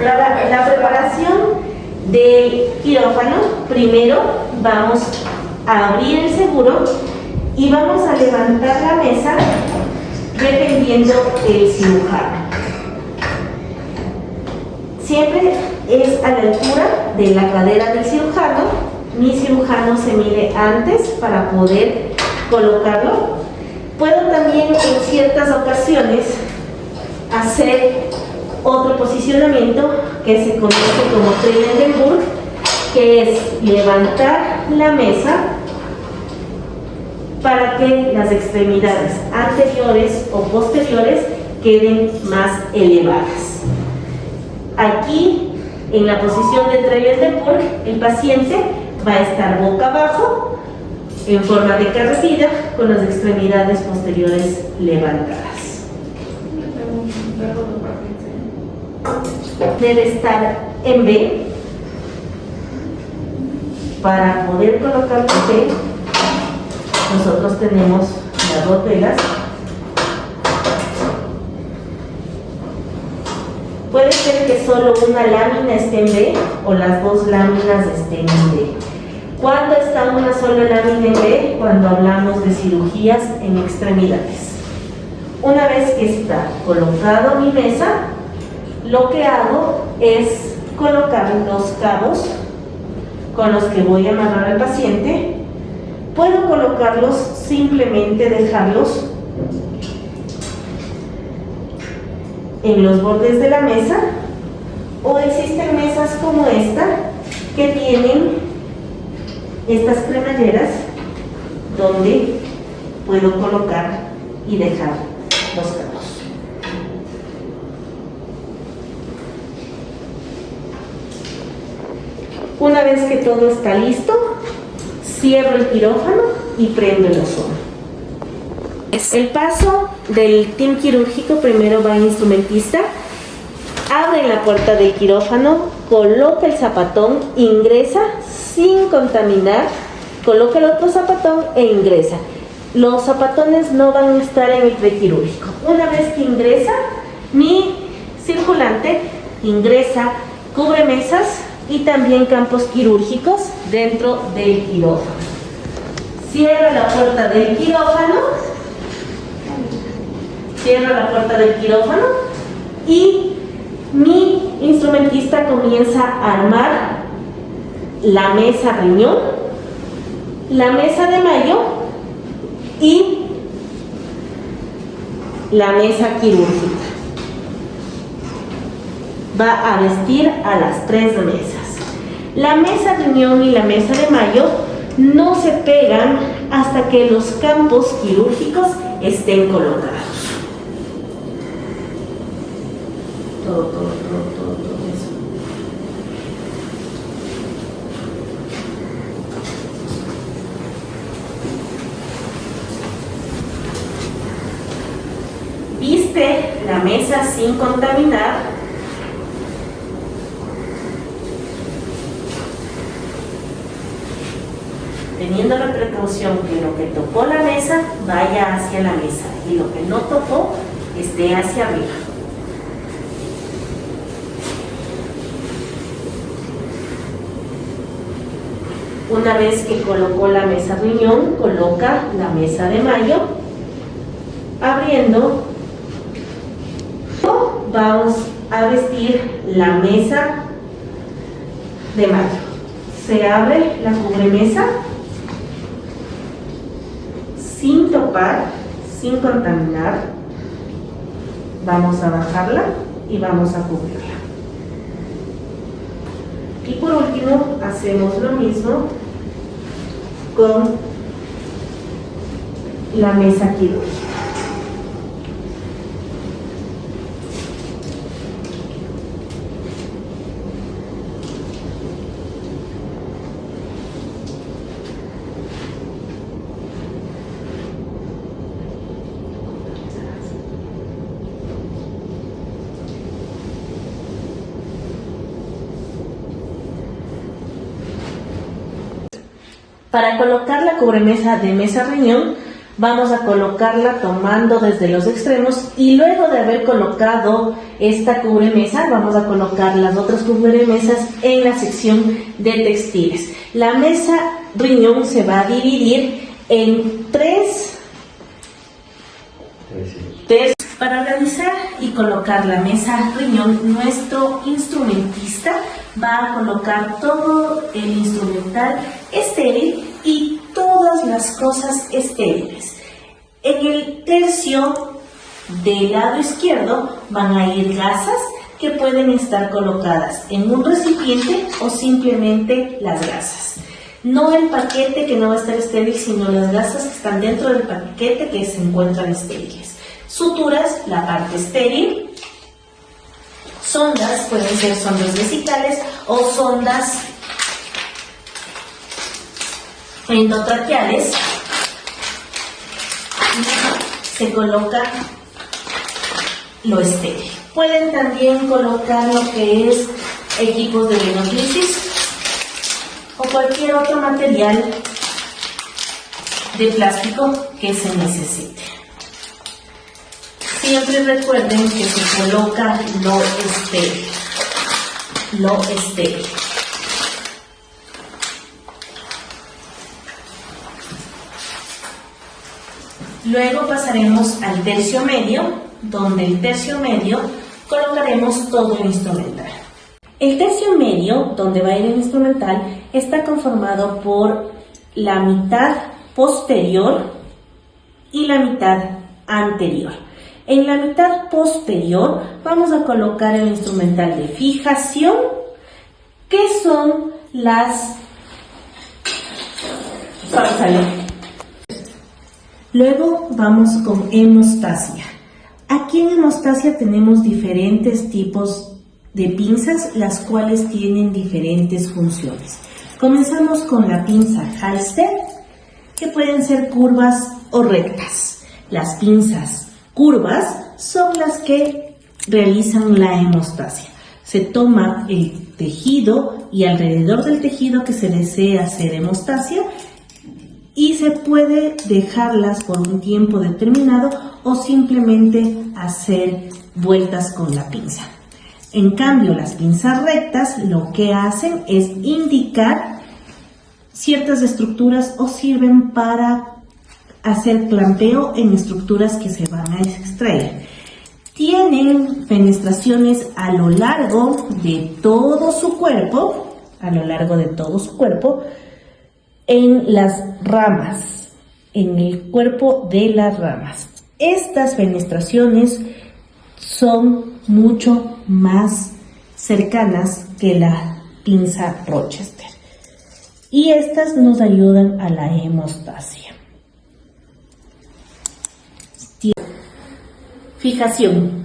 La preparación del quirófano, primero vamos a abrir el seguro y vamos a levantar la mesa dependiendo del cirujano. Siempre es a la altura de la cadera del cirujano. Mi cirujano se mide antes para poder colocarlo. Puedo también en ciertas ocasiones hacer otro posicionamiento que se conoce como Trendelenburg, que es levantar la mesa para que las extremidades anteriores o posteriores queden más elevadas. Aquí, en la posición de Trendelenburg, el paciente va a estar boca abajo, en forma de carretilla, con las extremidades posteriores levantadas. Debe estar en B. Para poder colocar en B, nosotros tenemos las dos velas. Puede ser que solo una lámina esté en B o las dos láminas estén en B. ¿Cuándo está una sola lámina en B? Cuando hablamos de cirugías en extremidades. Una vez que está colocado mi mesa, lo que hago es colocar los cabos con los que voy a amarrar al paciente. Puedo colocarlos, simplemente dejarlos en los bordes de la mesa, o existen mesas como esta que tienen estas cremalleras donde puedo colocar y dejar los cabos. Una vez que todo está listo, cierro el quirófano y prendo el ozono. El paso del team quirúrgico: primero va el instrumentista, abre la puerta del quirófano, coloca el zapatón, ingresa sin contaminar, coloca el otro zapatón e ingresa. Los zapatones no van a estar en el prequirúrgico. Una vez que ingresa, mi circulante ingresa, cubre mesas y también campos quirúrgicos dentro del quirófano. Cierra la puerta del quirófano, y mi instrumentista comienza a armar la mesa riñón, la mesa de Mayo y la mesa quirúrgica. Va a vestir a las tres mesas. La mesa riñón y la mesa de Mayo no se pegan hasta que los campos quirúrgicos estén colocados. Todo eso. Viste la mesa sin contaminar. Teniendo la precaución que lo que tocó la mesa vaya hacia la mesa y lo que no tocó esté hacia arriba. Una vez que colocó la mesa riñón, coloca la mesa de Mayo, abriendo. Vamos a vestir la mesa de Mayo. Se abre la cubremesa sin topar, sin contaminar. Vamos a bajarla y vamos a cubrirla. Y por último, hacemos lo mismo con la mesa quirúrgica. Para colocar la cubremesa de mesa riñón, Vamos a colocarla tomando desde los extremos y luego de haber colocado esta cubremesa, vamos a colocar las otras cubremesas en la sección de textiles. La mesa riñón se va a dividir en tres. Para realizar y colocar la mesa riñón, nuestro instrumentista va a colocar todo el instrumental estéril y todas las cosas estériles. En el tercio del lado izquierdo van a ir gasas que pueden estar colocadas en un recipiente o simplemente las gasas. No el paquete que no va a estar estéril, sino las gasas que están dentro del paquete que se encuentran estériles. Suturas, la parte estéril. Sondas, pueden ser sondas vesicales o sondas endotraqueales. Y se coloca lo estéril. Pueden también colocar lo que es equipos de venoclisis o cualquier otro material de plástico que se necesite. Siempre recuerden que se coloca lo estéril. Lo estéril. Luego pasaremos al tercio medio, donde el tercio medio colocaremos todo el instrumental. El tercio medio, donde va a ir el instrumental, está conformado por la mitad posterior y la mitad anterior. En la mitad posterior vamos a colocar el instrumental de fijación, que son las... Luego vamos con hemostasia. Aquí en hemostasia tenemos diferentes tipos de pinzas, las cuales tienen diferentes funciones. Comenzamos con la pinza Halster, que pueden ser curvas o rectas. Las pinzas curvas son las que realizan la hemostasia. Se toma el tejido y alrededor del tejido que se desea hacer hemostasia y se puede dejarlas por un tiempo determinado o simplemente hacer vueltas con la pinza. En cambio, las pinzas rectas lo que hacen es indicar ciertas estructuras o sirven para hacer clampeo en estructuras que se van a extraer. Tienen fenestraciones a lo largo de todo su cuerpo, en las ramas, en el cuerpo de las ramas. Estas fenestraciones son mucho más cercanas que la pinza Rochester y estas nos ayudan a la hemostasia. Fijación.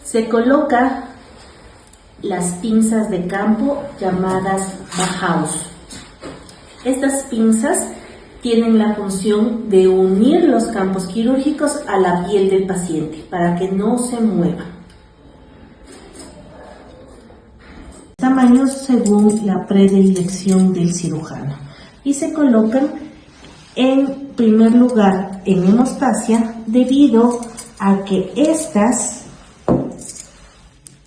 Se coloca las pinzas de campo llamadas Bauhaus. Estas pinzas tienen la función de unir los campos quirúrgicos a la piel del paciente para que no se mueva. Tamaños según la predilección del cirujano y se colocan en primer lugar en hemostasia debido a que estas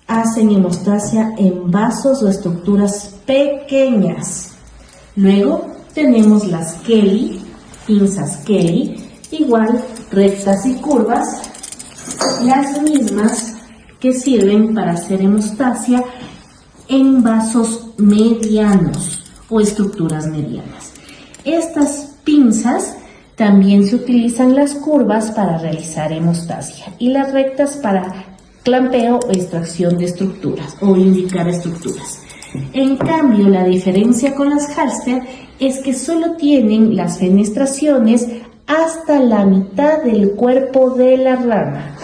hacen hemostasia en vasos o estructuras pequeñas. Luego tenemos las Kelly, pinzas Kelly, igual rectas y curvas, las mismas que sirven para hacer hemostasia en vasos medianos o estructuras medianas. Estas pinzas también se utilizan las curvas para realizar hemostasia y las rectas para clampeo o extracción de estructuras o indicar estructuras. En cambio, la diferencia con las Halster es que solo tienen las fenestraciones hasta la mitad del cuerpo de la rama,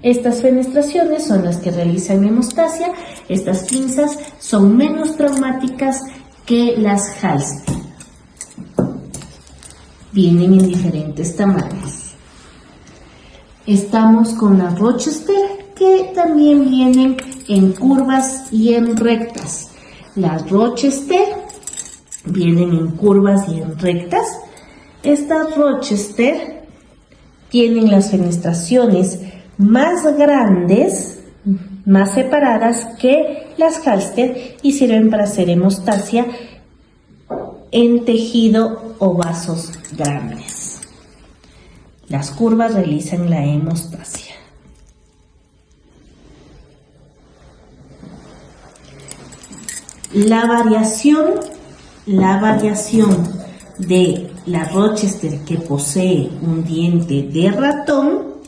Estas fenestraciones son las que realizan hemostasia. Estas pinzas son menos traumáticas que las Halster. Vienen en diferentes tamaños. Estamos con las Rochester, que también vienen en curvas y en rectas. Las Rochester vienen en curvas y en rectas. Estas Rochester tienen las fenestraciones más grandes, más separadas que las Halsted y sirven para hacer hemostasia en tejido o vasos grandes. Las curvas realizan la hemostasia. La variación de la Rochester que posee un diente de ratón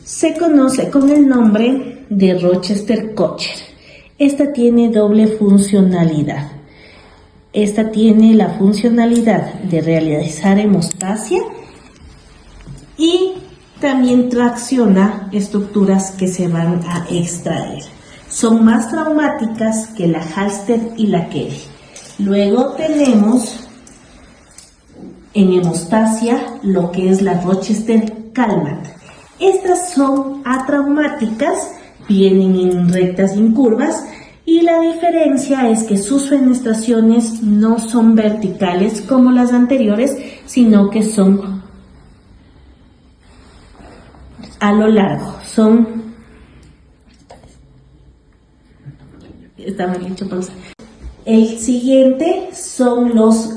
se conoce con el nombre de Rochester-Kocher. Esta tiene doble funcionalidad. Esta tiene la funcionalidad de realizar hemostasia y también tracciona estructuras que se van a extraer. Son más traumáticas que la Halsted y la Kelly. Luego tenemos en hemostasia lo que es la Rochester-Kalmat. Estas son atraumáticas, vienen en rectas y en curvas, y la diferencia es que sus fenestraciones no son verticales como las anteriores, sino que son a lo largo, El siguiente son los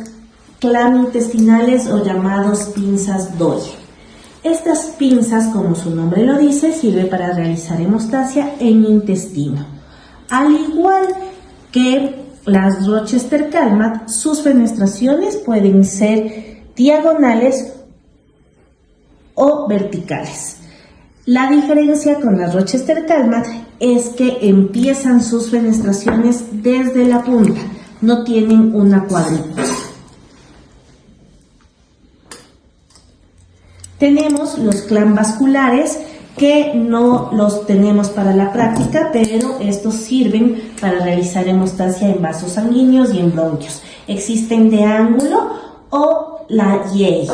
clamiintestinales o llamados pinzas Doyle. Estas pinzas, como su nombre lo dice, sirve para realizar hemostasia en intestino. Al igual que las Rochester-Kalmat, sus fenestraciones pueden ser diagonales o verticales. La diferencia con las Rochester-Kalmat es que empiezan sus fenestraciones desde la punta, no tienen una cuadrícula. Tenemos los clan vasculares, que no los tenemos para la práctica, pero estos sirven para realizar hemostasia en vasos sanguíneos y en bronquios. Existen de ángulo o la Yale.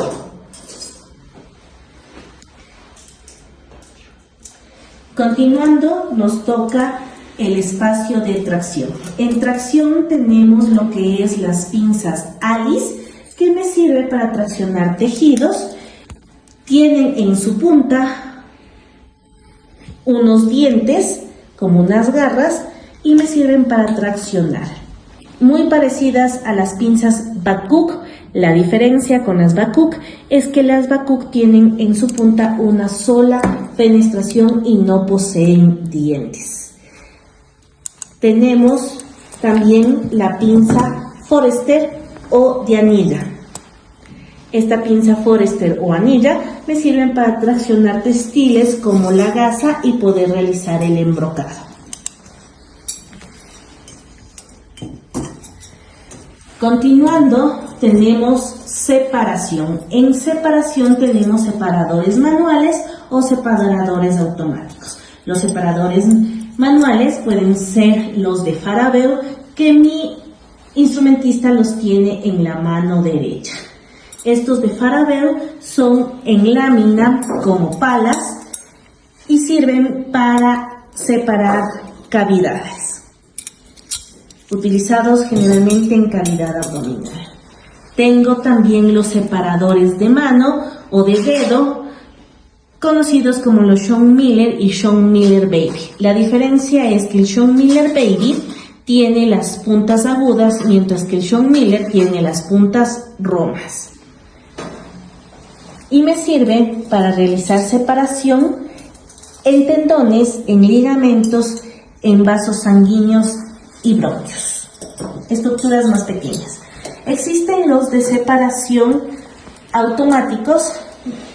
Continuando, nos toca el espacio de tracción. En tracción tenemos lo que es las pinzas Alice, que me sirve para traccionar tejidos. Tienen en su punta unos dientes, como unas garras, y me sirven para traccionar. Muy parecidas a las pinzas Babcock. La diferencia con las Babcock es que las Babcock tienen en su punta una sola fenestración y no poseen dientes. Tenemos también la pinza Forester o de anilla. Esta pinza Forester o anilla me sirven para traccionar textiles como la gasa y poder realizar el embrocado. Continuando, tenemos separación. En separación tenemos separadores manuales o separadores automáticos. Los separadores manuales pueden ser los de Farabeo, que mi instrumentista los tiene en la mano derecha. Estos de Farabeo son en lámina como palas y sirven para separar cavidades, utilizados generalmente en cavidad abdominal. Tengo también los separadores de mano o de dedo, conocidos como los Sean Miller y Sean Miller Baby. La diferencia es que el Sean Miller Baby tiene las puntas agudas, mientras que el Sean Miller tiene las puntas romas. Y me sirve para realizar separación en tendones, en ligamentos, en vasos sanguíneos y bronquios. Estructuras más pequeñas. Existen los de separación automáticos,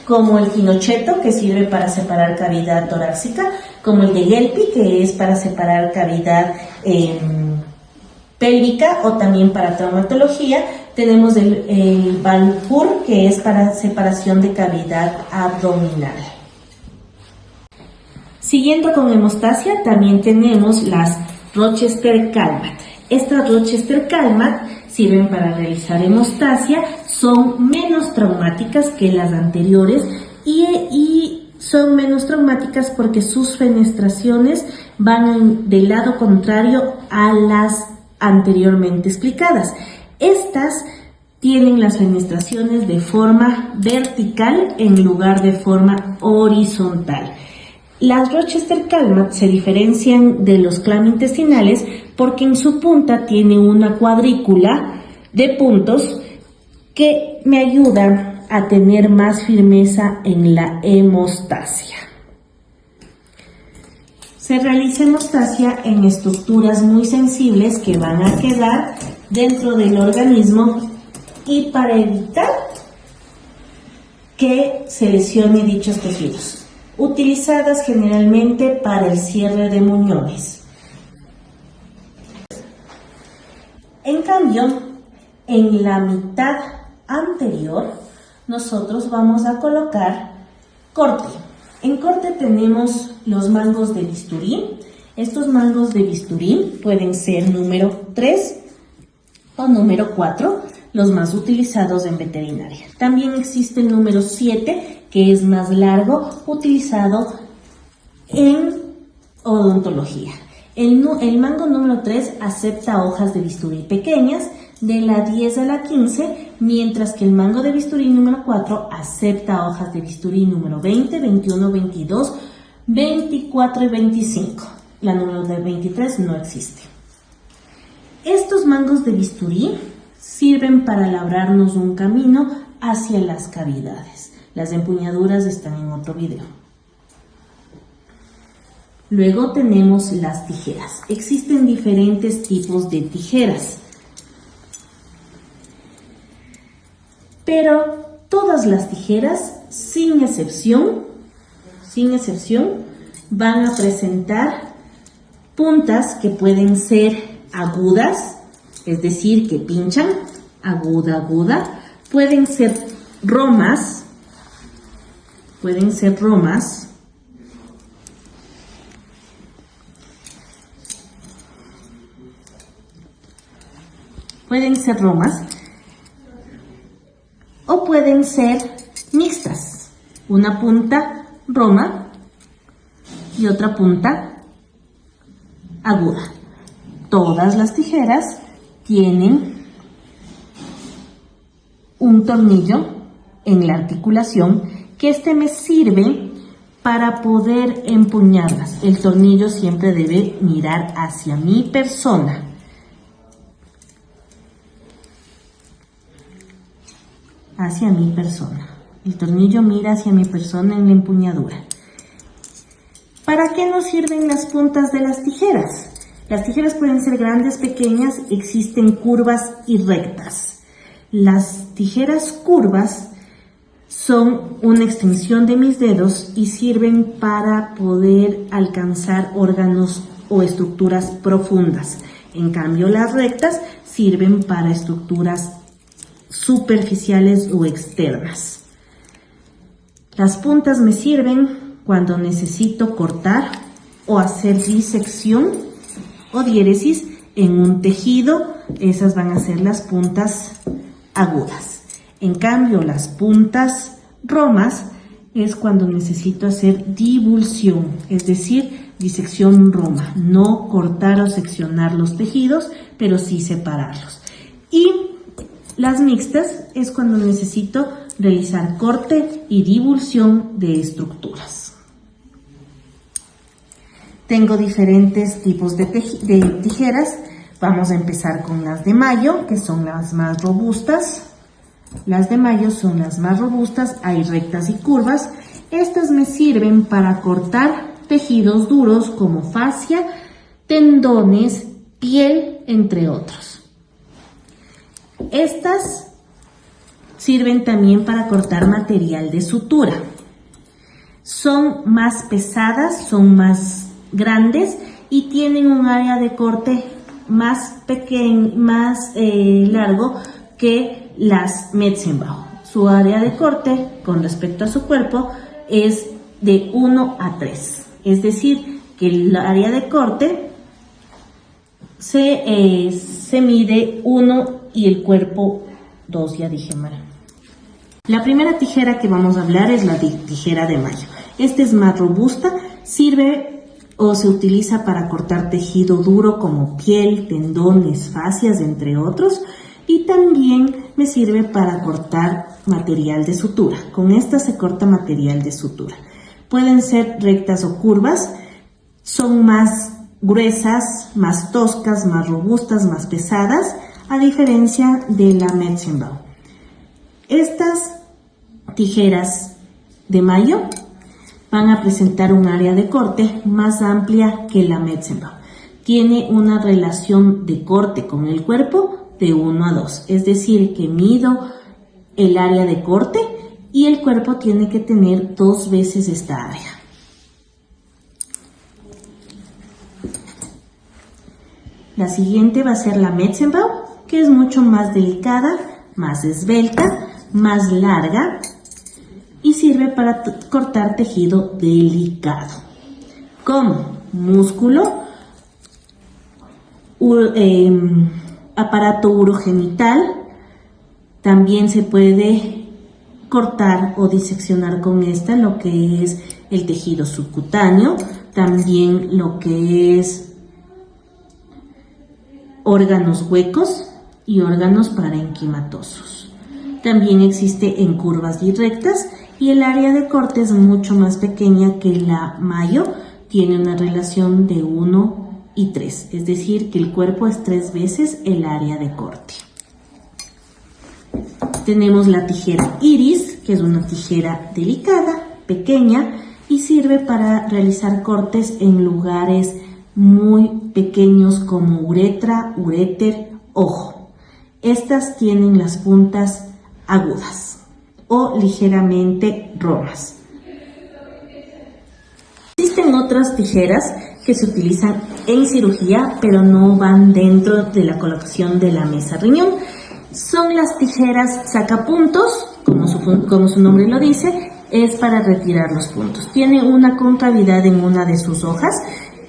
como el Kinochetto, que sirve para separar cavidad torácica, como el de Gelpi, que es para separar cavidad pélvica o también para traumatología. Tenemos el Balfour, que es para separación de cavidad abdominal. Siguiendo con hemostasia, también tenemos las Rochester-Kalmat. Estas Rochester-Kalmat sirven para realizar hemostasia, son menos traumáticas que las anteriores y son menos traumáticas porque sus fenestraciones van del lado contrario a las anteriormente explicadas. Estas tienen las fenestraciones de forma vertical en lugar de forma horizontal. Las Rochester Calmat se diferencian de los clam intestinales porque en su punta tiene una cuadrícula de puntos que me ayudan a tener más firmeza en la hemostasia. Se realiza hemostasia en estructuras muy sensibles que van a quedar dentro del organismo y para evitar que se lesione dichos tejidos, utilizadas generalmente para el cierre de muñones. En cambio, en la mitad anterior, nosotros vamos a colocar corte. En corte tenemos los mangos de bisturí. Estos mangos de bisturí pueden ser número 3 o número 4, los más utilizados en veterinaria. También existe el número 7, que es más largo, utilizado en odontología. El mango número 3 acepta hojas de bisturí pequeñas, de la 10 a la 15, mientras que el mango de bisturí número 4 acepta hojas de bisturí número 20, 21, 22, 24 y 25. La número de 23 no existe. Estos mangos de bisturí sirven para labrarnos un camino hacia las cavidades. Las empuñaduras están en otro video. Luego tenemos las tijeras. Existen diferentes tipos de tijeras, pero todas las tijeras, sin excepción, van a presentar puntas que pueden ser agudas, es decir, que pinchan, aguda. Pueden ser romas, o pueden ser mixtas, una punta roma y otra punta aguda. Todas las tijeras tienen un tornillo en la articulación que me sirve para poder empuñarlas. El tornillo siempre debe mirar hacia mi persona. El tornillo mira hacia mi persona en la empuñadura. ¿Para qué nos sirven las puntas de las tijeras? Las tijeras pueden ser grandes, pequeñas, existen curvas y rectas. Las tijeras curvas son una extensión de mis dedos y sirven para poder alcanzar órganos o estructuras profundas. En cambio, las rectas sirven para estructuras superficiales o externas. Las puntas me sirven cuando necesito cortar o hacer disección o diéresis en un tejido. Esas van a ser las puntas agudas. En cambio, las puntas romas es cuando necesito hacer divulsión, es decir, disección roma, no cortar o seccionar los tejidos, pero sí separarlos. Y las mixtas es cuando necesito realizar corte y divulsión de estructuras. Tengo diferentes tipos de tijeras. Vamos a empezar con las de Mayo, que son las más robustas. Las de Mayo son las más robustas, hay rectas y curvas. Estas me sirven para cortar tejidos duros como fascia, tendones, piel, entre otros. Estas sirven también para cortar material de sutura. Son más pesadas, son más grandes y tienen un área de corte más pequeño, más largo que las Metzenbach. Su área de corte con respecto a su cuerpo es de 1 a 3. Es decir, que el área de corte se mide 1 y el cuerpo 2, ya dije mal. La primera tijera que vamos a hablar es la tijera de Mayo. Esta es más robusta, sirve o se utiliza para cortar tejido duro como piel, tendones, fascias, entre otros. y también me sirve para cortar material de sutura. Con esta se corta material de sutura. Pueden ser rectas o curvas, son más gruesas, más toscas, más robustas, más pesadas, a diferencia de la Metzenbau. Estas tijeras de Mayo van a presentar un área de corte más amplia que la Metzenbau. Tiene una relación de corte con el cuerpo de 1 a 2, es decir, que mido el área de corte y el cuerpo tiene que tener 2 veces esta área. La siguiente va a ser la Metzenbau, que es mucho más delicada, más esbelta, más larga y sirve para cortar tejido delicado, como músculo, aparato urogenital. También se puede cortar o diseccionar con esta lo que es el tejido subcutáneo, también lo que es órganos huecos y órganos parenquimatosos. También existe en curvas y rectas y el área de corte es mucho más pequeña que la Mayo, tiene una relación de 1 y 3, es decir, que el cuerpo es 3 veces el área de corte. Tenemos la tijera Iris, que es una tijera delicada, pequeña y sirve para realizar cortes en lugares muy pequeños como uretra, uréter, ojo. Estas tienen las puntas agudas o ligeramente rojas. Existen otras tijeras que se utilizan en cirugía, pero no van dentro de la colocación de la mesa riñón. Son las tijeras sacapuntos, como su nombre lo dice, es para retirar los puntos. Tiene una concavidad en una de sus hojas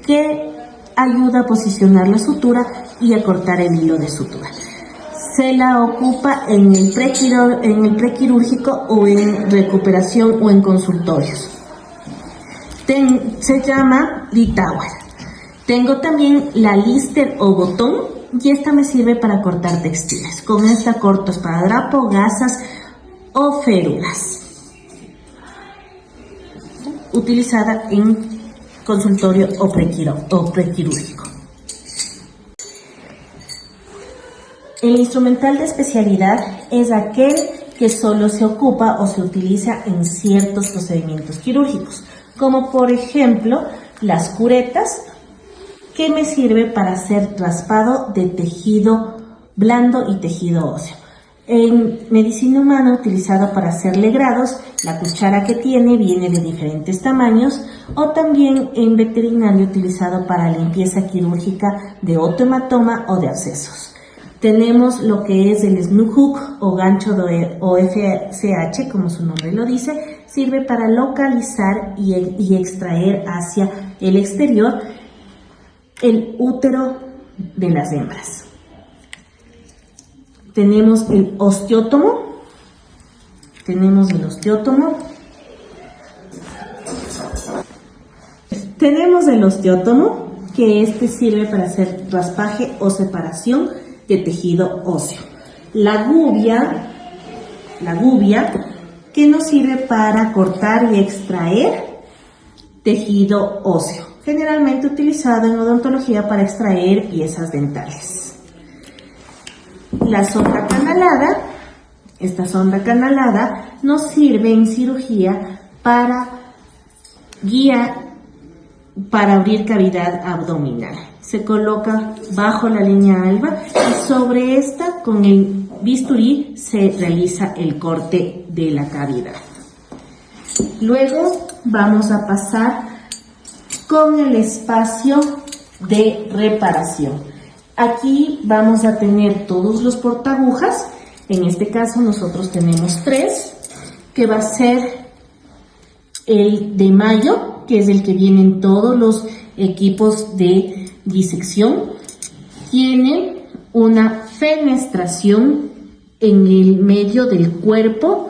que ayuda a posicionar la sutura y a cortar el hilo de sutura. Se la ocupa en el prequirúrgico o en recuperación o en consultorios. Se llama Litauer. Tengo también la Lister o botón y esta me sirve para cortar textiles. Con esta corto esparadrapo, gasas o férulas. Utilizada en consultorio o prequirúrgico. El instrumental de especialidad es aquel que solo se ocupa o se utiliza en ciertos procedimientos quirúrgicos, como por ejemplo las curetas, que me sirve para hacer raspado de tejido blando y tejido óseo. En medicina humana utilizado para hacer legrados, la cuchara que tiene viene de diferentes tamaños, o también en veterinario utilizado para limpieza quirúrgica de otohematoma o de abscesos. Tenemos lo que es el snug hook o gancho de OFCH, como su nombre lo dice, sirve para localizar y extraer hacia el exterior el útero de las hembras. Tenemos el osteótomo. Tenemos el osteótomo, que este sirve para hacer raspaje o separación de tejido óseo. La gubia, que nos sirve para cortar y extraer tejido óseo, generalmente utilizado en odontología para extraer piezas dentales. La sonda canalada, esta sonda canalada nos sirve en cirugía para abrir cavidad abdominal. Se coloca bajo la línea alba y sobre esta con el bisturí se realiza el corte de la cavidad. Luego vamos a pasar con el espacio de reparación. Aquí vamos a tener todos los portaagujas. En este caso nosotros tenemos 3, que va a ser el de Mayo, que es el que vienen todos los equipos de disección. Tiene una fenestración en el medio del cuerpo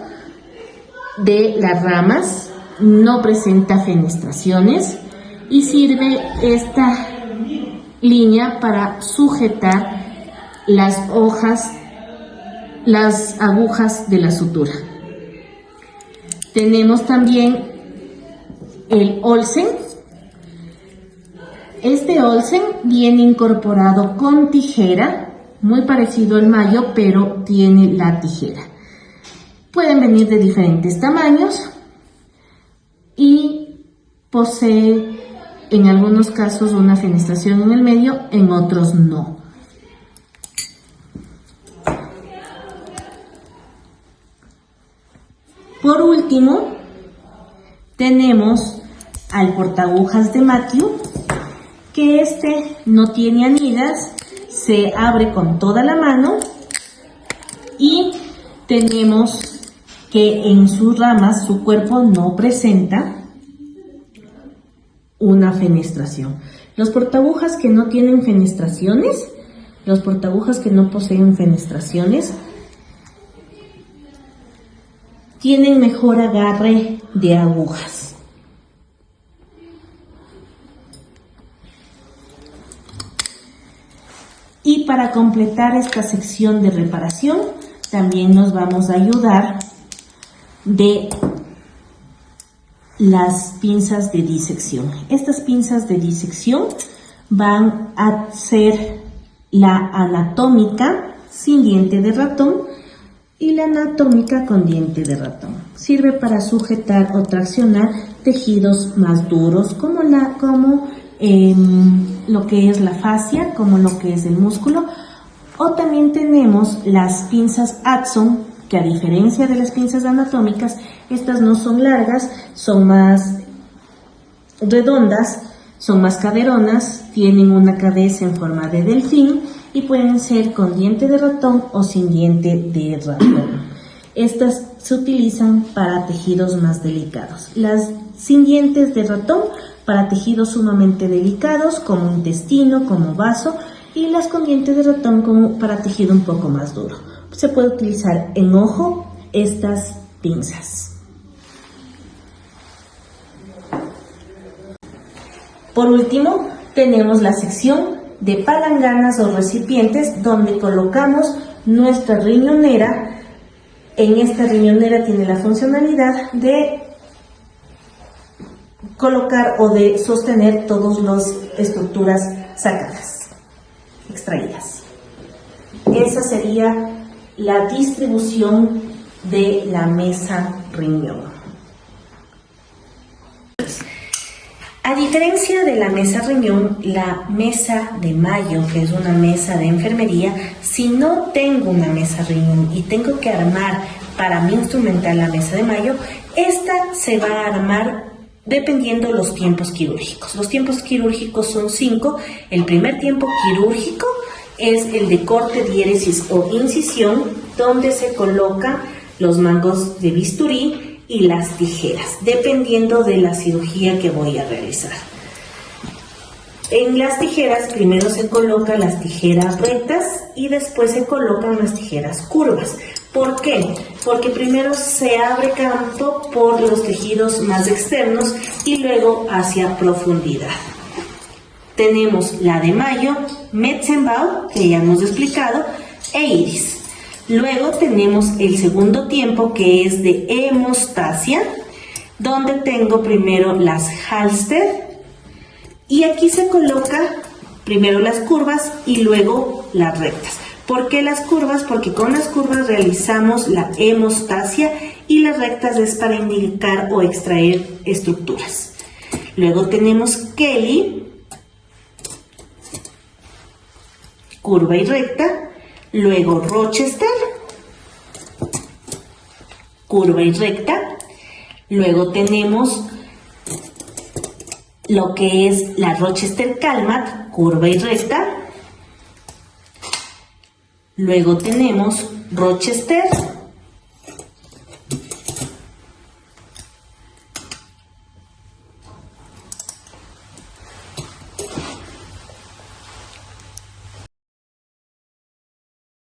de las ramas, no presenta fenestraciones y sirve esta línea para sujetar las hojas las agujas de la sutura. Tenemos también el Olsen. Este Olsen viene incorporado con tijera, muy parecido al Mayo, pero tiene la tijera. Pueden venir de diferentes tamaños y posee en algunos casos una fenestración en el medio, en otros no. Por último, tenemos al portaagujas de Matthew, que este no tiene anidas, se abre con toda la mano y tenemos que en sus ramas su cuerpo no presenta una fenestración. Los portaagujas que no tienen fenestraciones, los portaagujas que no poseen fenestraciones, tienen mejor agarre de agujas. Y para completar esta sección de reparación, también nos vamos a ayudar de las pinzas de disección. Estas pinzas de disección van a ser la anatómica sin diente de ratón y la anatómica con diente de ratón. Sirve para sujetar o traccionar tejidos más duros como lo que es la fascia, como lo que es el músculo. O también tenemos las pinzas Adson, que a diferencia de las pinzas anatómicas, estas no son largas, son más redondas, son más caderonas, tienen una cabeza en forma de delfín y pueden ser con diente de ratón o sin diente de ratón. Estas se utilizan para tejidos más delicados. Las sin dientes de ratón para tejidos sumamente delicados como intestino, como vaso, y las con diente de ratón como para tejido un poco más duro. Se puede utilizar en ojo estas pinzas. Por último, tenemos la sección de palanganas o recipientes donde colocamos nuestra riñonera. En esta riñonera tiene la funcionalidad de colocar o de sostener todas las estructuras sacadas, extraídas. Esa sería la distribución de la mesa riñón. A diferencia de la mesa riñón, la mesa de Mayo, que es una mesa de enfermería, si no tengo una mesa riñón y tengo que armar para mi instrumental la mesa de Mayo, esta se va a armar dependiendo los tiempos quirúrgicos. Los tiempos quirúrgicos son 5. El primer tiempo quirúrgico es el de corte, diéresis o incisión, donde se colocan los mangos de bisturí y las tijeras, dependiendo de la cirugía que voy a realizar. En las tijeras primero se colocan las tijeras rectas y después se colocan las tijeras curvas. ¿Por qué? Porque primero se abre campo por los tejidos más externos y luego hacia profundidad. Tenemos la de Mayo, Metzenbau, que ya hemos explicado, e Iris. Luego tenemos el segundo tiempo, que es de hemostasia, donde tengo primero las Halsted, y aquí se coloca primero las curvas y luego las rectas. ¿Por qué las curvas? Porque con las curvas realizamos la hemostasia y las rectas es para indicar o extraer estructuras. Luego tenemos Kelly, curva y recta. Luego Rochester, curva y recta. Luego tenemos lo que es la Rochester Calmat, curva y recta. Luego tenemos Rochester